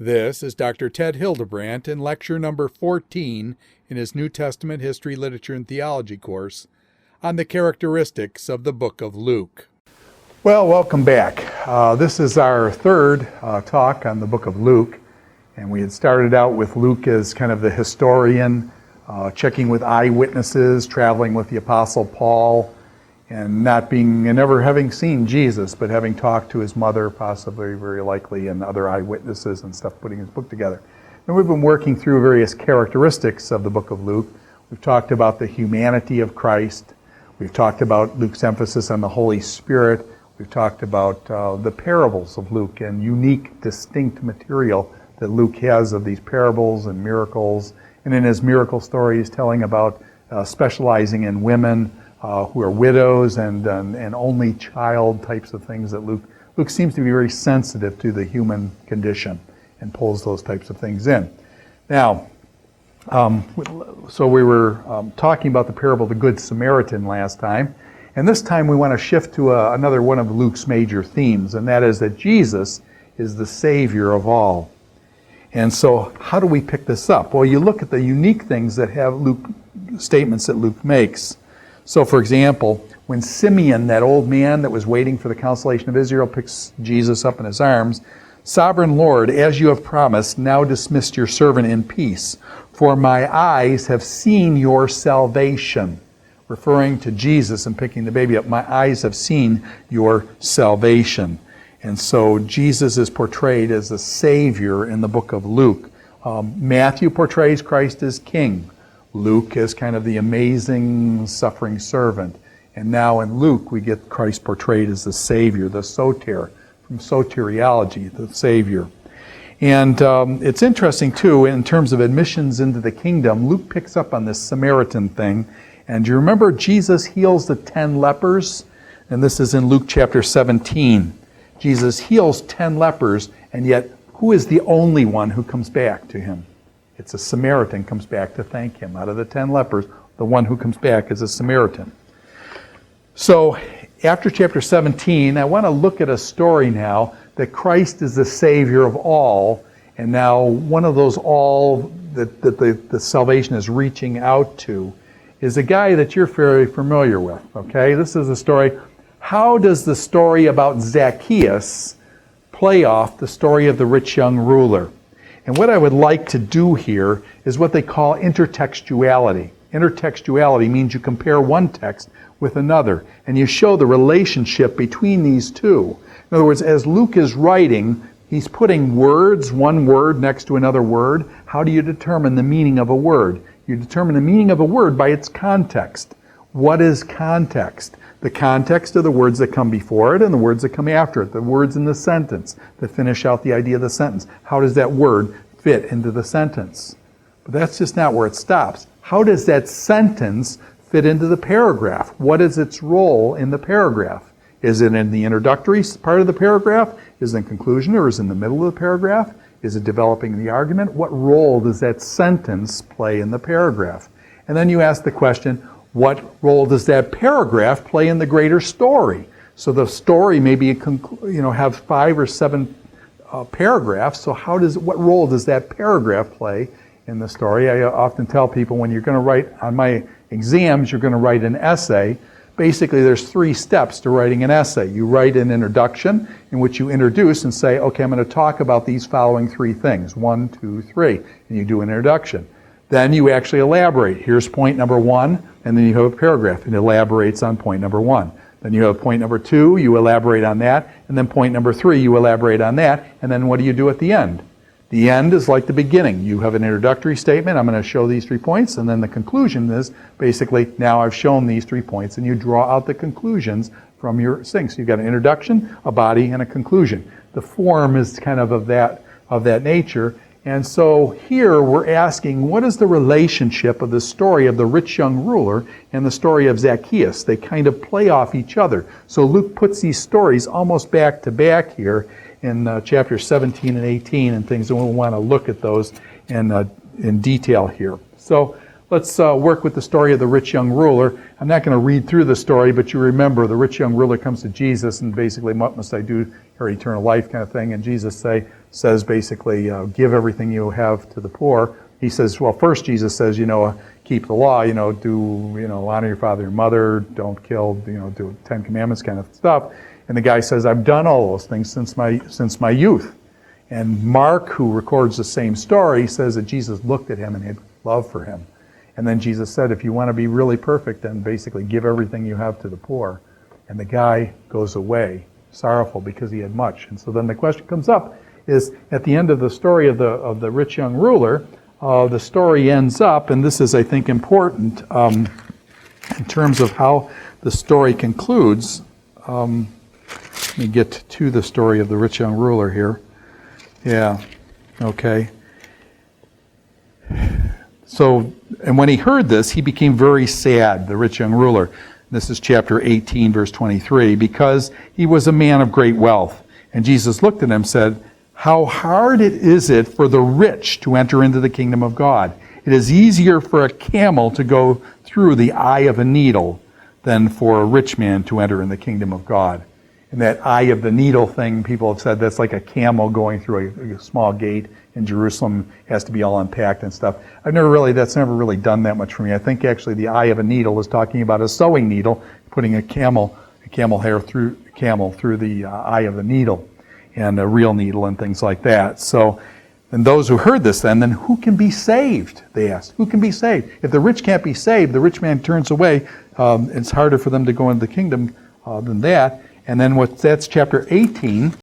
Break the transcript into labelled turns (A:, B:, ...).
A: This is Dr. Ted Hildebrandt in lecture number 14 in his New Testament History, Literature, and Theology course on the characteristics of the book of Luke. Well, welcome back. This is our third talk on the book of Luke, and we had started out with Luke as kind of the historian, checking with eyewitnesses, traveling with the Apostle Paul, and never having seen Jesus, but having talked to his mother, possibly, very likely, and other eyewitnesses and stuff, putting his book together. And we've been working through various characteristics of the book of Luke. We've talked about the humanity of Christ. We've talked about Luke's emphasis on the Holy Spirit. We've talked about the parables of Luke and unique, distinct material that Luke has of these parables and miracles. And in his miracle stories, telling about specializing in women who are widows and only child types of things that Luke seems to be very sensitive to the human condition and pulls those types of things in. Now, so we were talking about the parable of the Good Samaritan last time, and this time we want to shift to another one of Luke's major themes, and that is that Jesus is the Savior of all. And so how do we pick this up? Well, you look at the unique things that have statements that Luke makes. So, for example, when Simeon, that old man that was waiting for the consolation of Israel, picks Jesus up in his arms, "Sovereign Lord, as you have promised, now dismiss your servant in peace, for my eyes have seen your salvation." Referring to Jesus and picking the baby up, my eyes have seen your salvation. And so Jesus is portrayed as a Savior in the book of Luke. Matthew portrays Christ as King. Luke is kind of the amazing suffering servant. And now in Luke, we get Christ portrayed as the Savior, the soter, from soteriology, the Savior. And it's interesting, too, in terms of admissions into the kingdom, Luke picks up on this Samaritan thing. And do you remember Jesus heals the 10 lepers? And this is in Luke chapter 17. Jesus heals 10 lepers, and yet who is the only one who comes back to him? It's a Samaritan comes back to thank him. Out of the 10 lepers, the one who comes back is a Samaritan. So after chapter 17, I want to look at a story now that Christ is the Savior of all, and now one of those all that the salvation is reaching out to is a guy that you're very familiar with, okay? This is a story. How does the story about Zacchaeus play off the story of the rich young ruler? And what I would like to do here is what they call intertextuality. Intertextuality means you compare one text with another, and you show the relationship between these two. In other words, as Luke is writing, he's putting words, one word next to another word. How do you determine the meaning of a word? You determine the meaning of a word by its context. What is context? The context of the words that come before it and the words that come after it, the words in the sentence that finish out the idea of the sentence. How does that word fit into the sentence? But that's just not where it stops. How does that sentence fit into the paragraph? What is its role in the paragraph? Is it in the introductory part of the paragraph? Is it in conclusion, or is it in the middle of the paragraph? Is it developing the argument? What role does that sentence play in the paragraph? And then you ask the question, what role does that paragraph play in the greater story? So the story may be, have 5 or 7 paragraphs. So what role does that paragraph play in the story? I often tell people when you're going to write on my exams, you're going to write an essay. Basically, there's 3 steps to writing an essay. You write an introduction in which you introduce and say, okay, I'm going to talk about these following 3 things, 1, 2, 3, and you do an introduction. Then you actually elaborate. Here's point number 1, and then you have a paragraph. It elaborates on point number 1. Then you have point number 2, you elaborate on that, and then point number 3, you elaborate on that, and then what do you do at the end? The end is like the beginning. You have an introductory statement, I'm going to show these 3 points, and then the conclusion is basically, now I've shown these 3 points, and you draw out the conclusions from your things. So you've got an introduction, a body, and a conclusion. The form is kind of that nature. And so here we're asking, what is the relationship of the story of the rich young ruler and the story of Zacchaeus? They kind of play off each other. So Luke puts these stories almost back to back here in chapters 17 and 18 and things, and we'll want to look at those in detail here. So let's work with the story of the rich young ruler. I'm not going to read through the story, but you remember the rich young ruler comes to Jesus and basically, what must I do for eternal life kind of thing? And Jesus say, says basically, give everything you have to the poor. He says, well, first Jesus says, keep the law, honor your father and mother, don't kill, do 10 Commandments kind of stuff. And the guy says, I've done all those things since my youth. And Mark, who records the same story, says that Jesus looked at him and had love for him. And then Jesus said, if you want to be really perfect, then basically give everything you have to the poor. And the guy goes away sorrowful because he had much. And so then the question comes up is, at the end of the story of the rich young ruler, the story ends up, and this is, I think, important in terms of how the story concludes. Let me get to the story of the rich young ruler here. Yeah, okay. So, and when he heard this, he became very sad, the rich young ruler. This is chapter 18, verse 23, because he was a man of great wealth. And Jesus looked at him and said, how hard is it for the rich to enter into the kingdom of God? It is easier for a camel to go through the eye of a needle than for a rich man to enter in the kingdom of God. And that eye of the needle thing, people have said that's like a camel going through a small gate in Jerusalem, has to be all unpacked and stuff. That's never really done that much for me. I think actually the eye of a needle is talking about a sewing needle, putting a camel hair through the eye of the needle, and a real needle and things like that. So, and those who heard this then who can be saved? They asked. Who can be saved? If the rich can't be saved, the rich man turns away. It's harder for them to go into the kingdom than that. And then that's chapter 18.